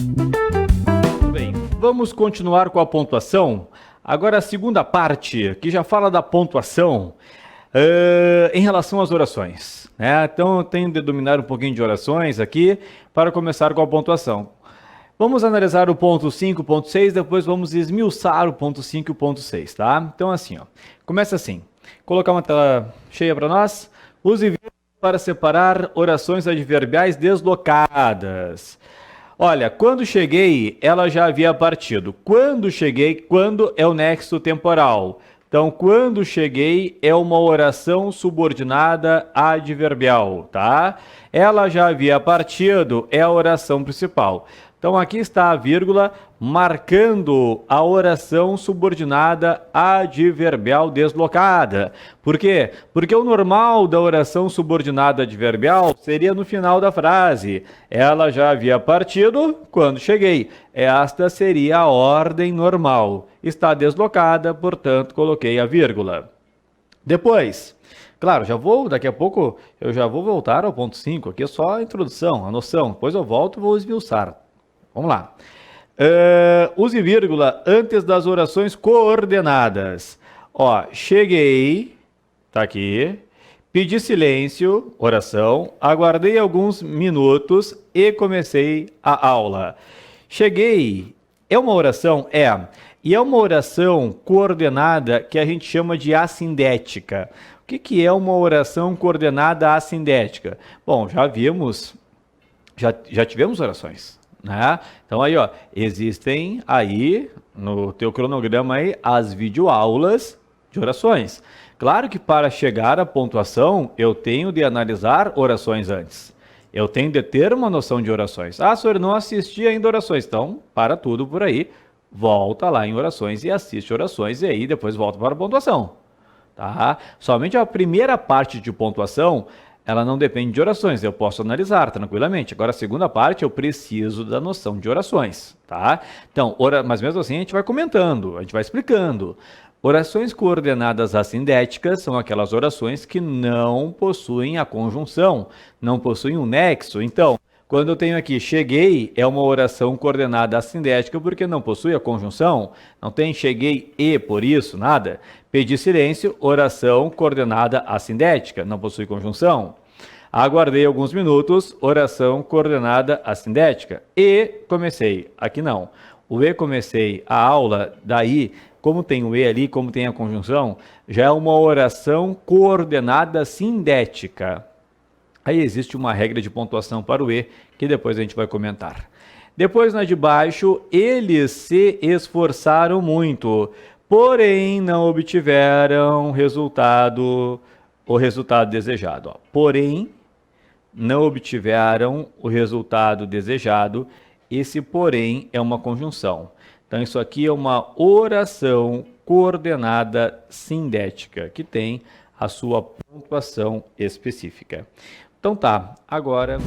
Muito bem, vamos continuar com a pontuação. Agora a segunda parte, que já fala da pontuação em relação às orações, né? Então eu tenho de dominar um pouquinho de orações aqui para começar com a pontuação. Vamos analisar o ponto 5, ponto 6, depois vamos esmiuçar o ponto 5 e o ponto 6, tá? Então assim, ó, começa assim. Colocar uma tela cheia para nós. Use vírgula para separar orações adverbiais deslocadas. Olha, quando cheguei, ela já havia partido. Quando cheguei, quando é o nexo temporal. Então, quando cheguei é uma oração subordinada adverbial, tá? Ela já havia partido é a oração principal. Então, aqui está a vírgula marcando a oração subordinada adverbial deslocada. Por quê? Porque o normal da oração subordinada adverbial seria no final da frase. Ela já havia partido quando cheguei. Esta seria a ordem normal. Está deslocada, portanto, coloquei a vírgula. Depois, claro, daqui a pouco eu já vou voltar ao ponto 5. Aqui é só a introdução, a noção. Depois eu volto e vou esmiuçar. Vamos lá. Use vírgula antes das orações coordenadas. Ó, cheguei, tá aqui. Pedi silêncio, oração. Aguardei alguns minutos e comecei a aula. Cheguei, é uma oração? É. E é uma oração coordenada que a gente chama de assindética. O que é uma oração coordenada assindética? Bom, já tivemos orações. Né? Então aí, ó, existem aí no teu cronograma aí as videoaulas de orações. Claro que para chegar à pontuação eu tenho de analisar orações antes. Eu tenho de ter uma noção de orações. Ah, senhor, não assisti ainda orações. Então, para tudo por aí, volta lá em orações e assiste orações e aí depois volta para a pontuação. Tá? Somente a primeira parte de pontuação ela não depende de orações, eu posso analisar tranquilamente. Agora, a segunda parte, eu preciso da noção de orações, tá? Então, mas mesmo assim, a gente vai comentando, a gente vai explicando. Orações coordenadas assindéticas são aquelas orações que não possuem a conjunção, não possuem um nexo. Então, quando eu tenho aqui cheguei, é uma oração coordenada assindética porque não possui a conjunção. Não tem cheguei e por isso, nada. Pedi silêncio, oração coordenada assindética, não possui conjunção. Aguardei alguns minutos, oração coordenada assindética. E comecei, aqui não. O e comecei a aula, daí, como tem o e ali, como tem a conjunção, já é uma oração coordenada sindética. Aí existe uma regra de pontuação para o E, que depois a gente vai comentar. Depois, na de baixo, eles se esforçaram muito, porém não obtiveram o resultado desejado. Ó. Porém, não obtiveram o resultado desejado. Esse porém é uma conjunção. Então, isso aqui é uma oração coordenada sindética, que tem a sua pontuação específica. Então tá, agora